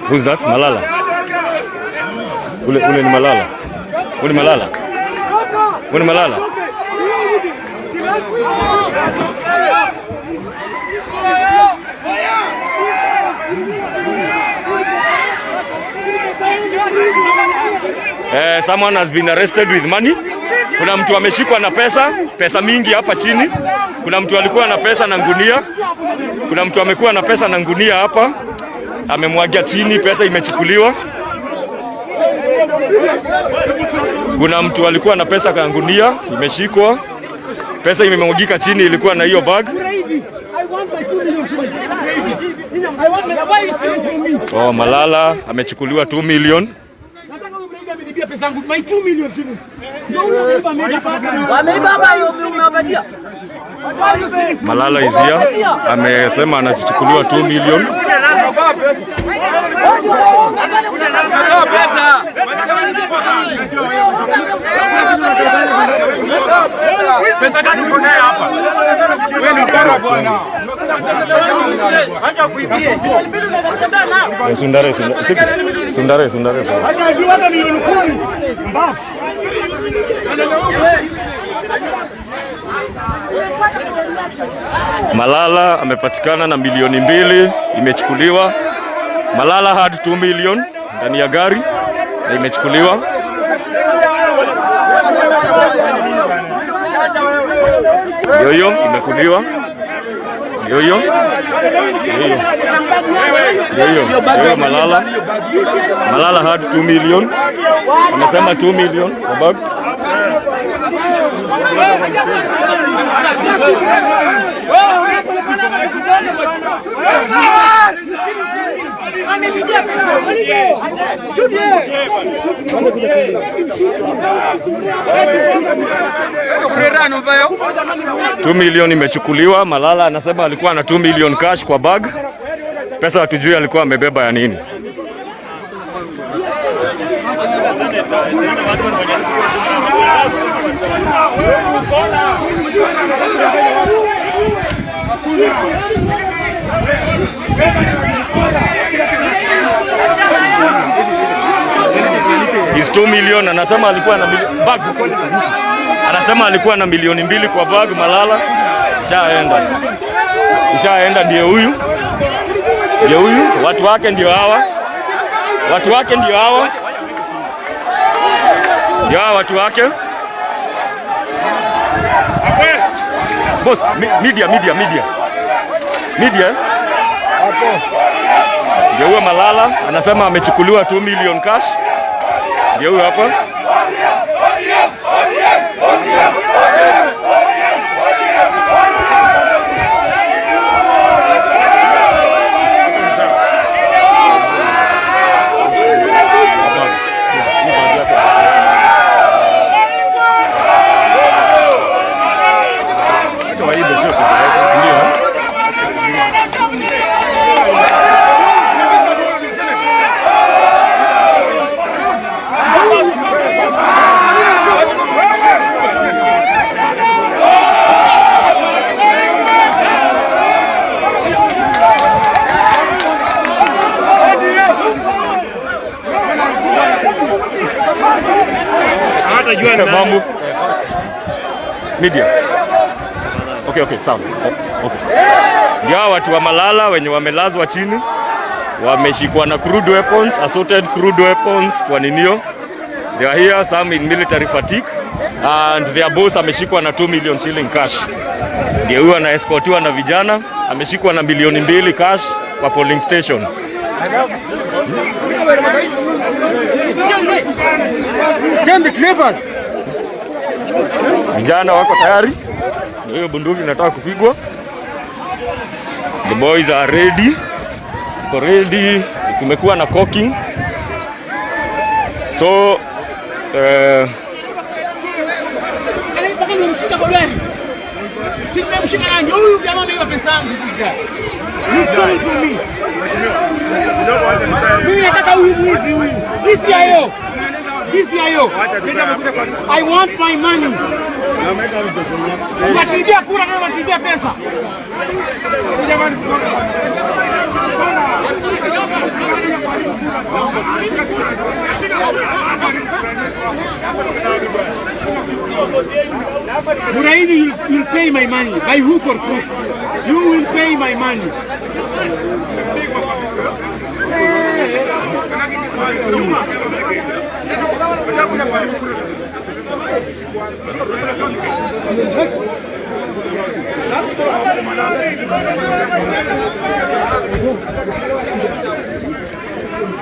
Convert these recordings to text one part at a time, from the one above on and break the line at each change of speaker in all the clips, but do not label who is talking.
Who's that? Malala. Ule ni Malala. Ule Malala. Ule Malala. Someone has been arrested with money. Kuna mtu ameshikwa na pesa mingi hapa chini. Kuna mtu alikuwa na pesa na ngunia. Kuna mtu amekuwa na pesa na ngunia hapa. Amemwagia chini, pesa imechukuliwa. Kuna mtu alikuwa na pesa kwa ngunia, imeshikwa. Pesa imemwagika chini, ilikuwa na hiyo bag. Oh, Malala amechukuliwa 2 million. Malala is here. Amesema anachukuliwa 2 million. Sundare. Malala amepatikana na milioni 2 imechukuliwa. Malala had 2 million ndani ya gari na imechukuliwa. Yoyo imekuliwa. Yoyo Malala had 2 million. Amesema 2 million kwa bag. $2 million imechukuliwa. Malala anasema alikuwa na 2 million cash kwa bag. Pesa hatujui alikuwa amebeba ya nini. Is 2 million. Anasema alikuwa na bag. Anasema alikuwa na milioni 2 kwa bag. Malala ishaenda. Ndio huyu. Watu wake ndio hawa. Watu wake. Boss, media. Ndio huyo Malala anasema amechukuliwa 2 million cash. Ndio huyo hapa. Media. Okay, sawa. Okay. Ndio watu wa Malala wenye wamelazwa chini wameshikwa na crude weapons, assaulted crude weapons kwa ninio. They are here, some in military fatigue, and their boss ameshikwa na 2 million shilling cash. Ndio huyo anaescortiwa na vijana, ameshikwa na milioni 2 cash kwa polling station. Vijana wako tayari. Hiyo bunduki inataka kupigwa. The boys are ready. Tumekuwa na cooking. So
I want my money. Unatibia kura na unatibia pesa. Muraidi, you'll pay my money. By hook or crook. You will pay my money.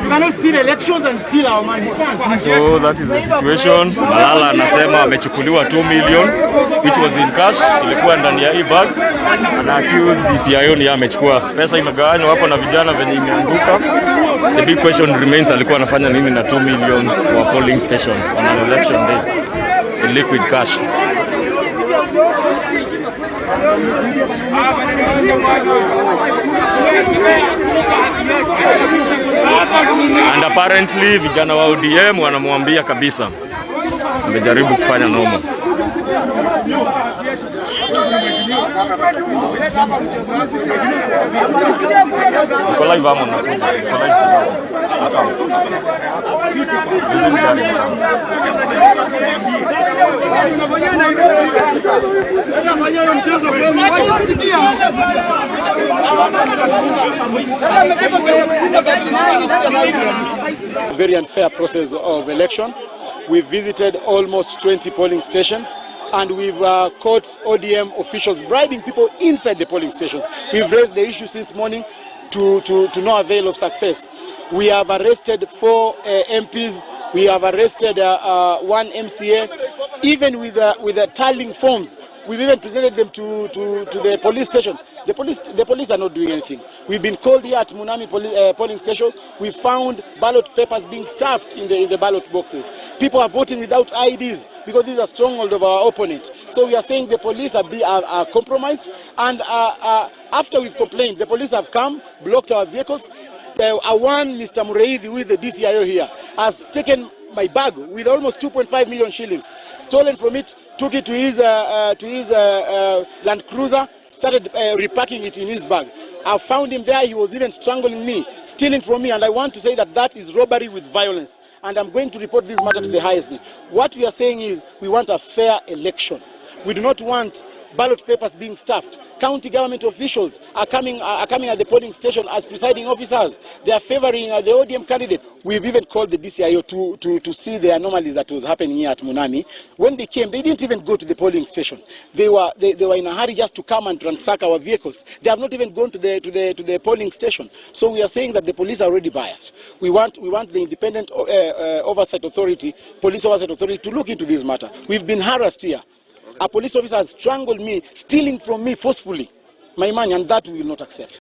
You cannot steal elections and steal our money.
So that is the situation. Malala anasema amechukuliwa 2 million which was in cash, ilikuwa ndani ya e-bag. Ana accuse DCIO ni amechukua pesa, imegawanywa hapo na vijana venye imeanguka. The big question remains, alikuwa anafanya nini na 2 million kwa polling station on an election day in liquid cash? And apparently vijana wa ODM wanamwambia kabisa amejaribu kufanya nomo. Nikolai vamo na
very unfair process of election. We've visited almost 20 polling stations and we've caught ODM officials bribing people inside the polling stations. We've raised the issue since morning to no avail of success. We have arrested 4 MPs. We have arrested 1 MCA. Even with the tallying forms, we've even presented them to the police station. The police are not doing anything. We've been called here at Munami polling station. We found ballot papers being stuffed in the ballot boxes. People are voting without IDs because this is a stronghold of our opponent. So we are saying the police are compromised. And after we've complained, the police have come, blocked our vehicles. One Mr. Mureithi, with the DCIO here, has taken my bag with almost 2.5 million shillings, stolen from it, took it to his Land Cruiser, started repacking it in his bag. I found him there. He was even strangling me, stealing from me, and I want to say that that is robbery with violence, and I'm going to report this matter to the highest. What we are saying is we want a fair election. We do not want ballot papers being stuffed. County government officials are coming at the polling station as presiding officers. They are favoring the ODM candidate. We've even called the DCIO to see the anomalies that was happening here at Munami. When they came, they didn't even go to the polling station. They were in a hurry just to come and ransack our vehicles. They have not even gone to the polling station. So we are saying that the police are already biased. We want the independent oversight authority, police oversight authority, to look into this matter. We've been harassed here. A police officer has strangled me, stealing from me forcefully my money, and that we will not accept.